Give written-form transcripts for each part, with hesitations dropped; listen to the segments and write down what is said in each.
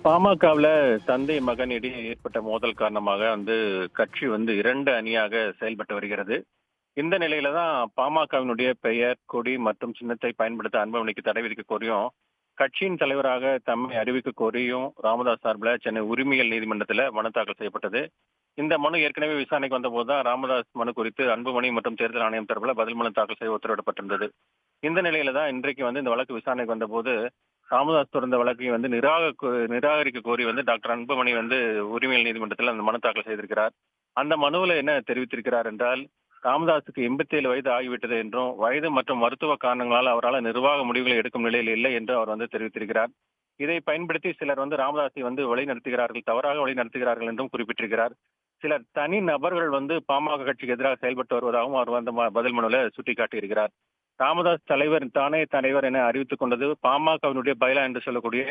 பாமகவுல தந்தை, மகன் இடையே ஏற்பட்ட மோதல் காரணமாக கட்சி 2 அணியாக செயல்பட்டு வருகிறது. இந்த நிலையில தான் பாமகவினுடைய பெயர், கொடி மற்றும் சின்னத்தை பயன்படுத்த அன்புமணிக்கு தடை விதிக்க கோரியும், கட்சியின் தலைவராக தம்மை அறிவிக்க கோரியும் ராமதாஸ் சார்பில சென்னை உரிமையியல் நீதிமன்றத்தில மனு தாக்கல் செய்யப்பட்டது. இந்த மனு ஏற்கனவே விசாரணைக்கு வந்தபோது தான் ராமதாஸ் மனு குறித்து அன்புமணி மற்றும் தேர்தல் ஆணையம் தரப்புல பதில் மனு தாக்கல் செய்ய உத்தரவிடப்பட்டிருந்தது. இந்த நிலையில தான் இன்றைக்கு இந்த வழக்கு விசாரணைக்கு வந்தபோது, ராமதாஸ் தொடர்ந்த வழக்கை நிராகரிக்க கோரி டாக்டர் அன்புமணி உரிமையியல் நீதிமன்றத்தில் அந்த மனு தாக்கல் செய்திருக்கிறார். அந்த மனுவில் என்ன தெரிவித்திருக்கிறார் என்றால், ராமதாஸுக்கு 87 வயது ஆகிவிட்டது என்றும், வயது மற்றும் மருத்துவ காரணங்களால் அவரால் நிர்வாக முடிவுகளை எடுக்கும் நிலையில் இல்லை என்று அவர் தெரிவித்திருக்கிறார். இதை பயன்படுத்தி சிலர் ராமதாஸை வழிநடத்துகிறார்கள், தவறாக வழிநடத்துகிறார்கள் என்றும் குறிப்பிட்டிருக்கிறார். சிலர் தனி நபர்கள் பாமக கட்சிக்கு எதிராக செயல்பட்டு வருவதாகவும் அவர் பதில் மனுவில் சுட்டிக்காட்டியிருக்கிறார். ராமதாஸ் தலைவர் தானே தலைவர் என அறிவித்துக் கொண்டது பாமகவினுடைய பைலா என்று சொல்லக்கூடிய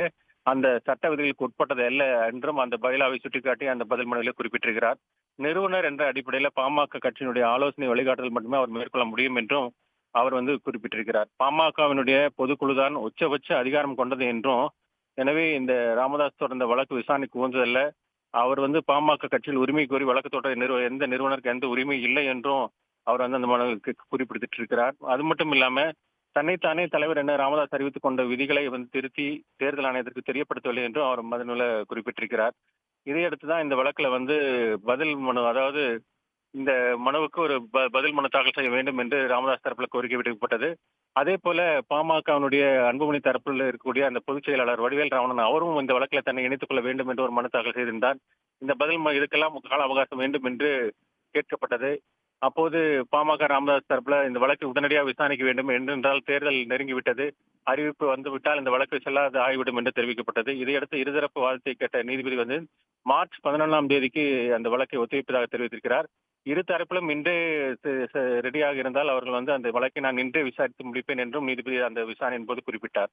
அந்த சட்ட விதிகளுக்கு உட்பட்டது அல்ல என்றும் அந்த பைலாவை சுட்டிக்காட்டி அந்த பதில் மனுவில் குறிப்பிட்டிருக்கிறார். நிறுவனர் என்ற அடிப்படையில் பாமக கட்சியினுடைய ஆலோசனை வழிகாட்டுதல் மட்டுமே அவர் மேற்கொள்ள முடியும் என்றும் அவர் குறிப்பிட்டிருக்கிறார். பாமகவினுடைய பொதுக்குழுதான் உச்சபட்ச அதிகாரம் கொண்டது என்றும், எனவே இந்த ராமதாஸ் தொடர்ந்த வழக்கு விசாரணைக்கு உகந்ததல்ல. அவர் பாமக கட்சியில் உரிமை கோரி வழக்கு தொடர எந்த நிறுவனருக்கு எந்த உரிமை இல்லை என்றும் அவர் அந்த மனுவுக்கு குறிப்பிட்டு இருக்கிறார். அது மட்டும் இல்லாம தன்னைத்தானே தலைவர் என ராமதாஸ் அறிவித்துக் கொண்ட விதிகளை திருத்தி தேர்தல் ஆணையத்திற்கு தெரியப்படுத்தவில்லை என்றும் அவர் மனுவில் குறிப்பிட்டிருக்கிறார். இதையடுத்து தான் இந்த வழக்குல பதில் மனு, அதாவது இந்த மனுவுக்கு ஒரு பதில் மனு தாக்கல் செய்ய வேண்டும் என்று ராமதாஸ் தரப்புல கோரிக்கை விடுக்கப்பட்டது. அதே போல பாமகவினுடைய அன்புமணி தரப்பில் இருக்கக்கூடிய அந்த பொதுச் செயலாளர் வடிவேல் ராவணன் அவரும் இந்த வழக்கில் தன்னை இணைத்துக் கொள்ள வேண்டும் என்று ஒரு மனு தாக்கல் செய்திருந்தார். இந்த இதுக்கெல்லாம் கால அவகாசம் வேண்டும் என்று கேட்கப்பட்டது. அப்போது பாமக ராமதாஸ் தரப்புல இந்த வழக்கு உடனடியாக விசாரிக்க வேண்டும் என்றால் தேர்தல் நெருங்கிவிட்டது, அறிவிப்பு வந்துவிட்டால் இந்த வழக்கு செல்லாது ஆகிவிடும் என்று தெரிவிக்கப்பட்டது. இதையடுத்து இருதரப்பு வாதத்தை கேட்ட நீதிபதி மார்ச் 11ஆம் தேதிக்கு அந்த வழக்கை ஒத்திவைப்பதாக தெரிவித்திருக்கிறார். இரு தரப்பிலும் இன்றே ரெடியாக இருந்தால் அவர்கள் அந்த வழக்கை நான் இன்றே விசாரித்து முடிப்பேன் என்றும் நீதிபதி அந்த விசாரணையின் போது குறிப்பிட்டார்.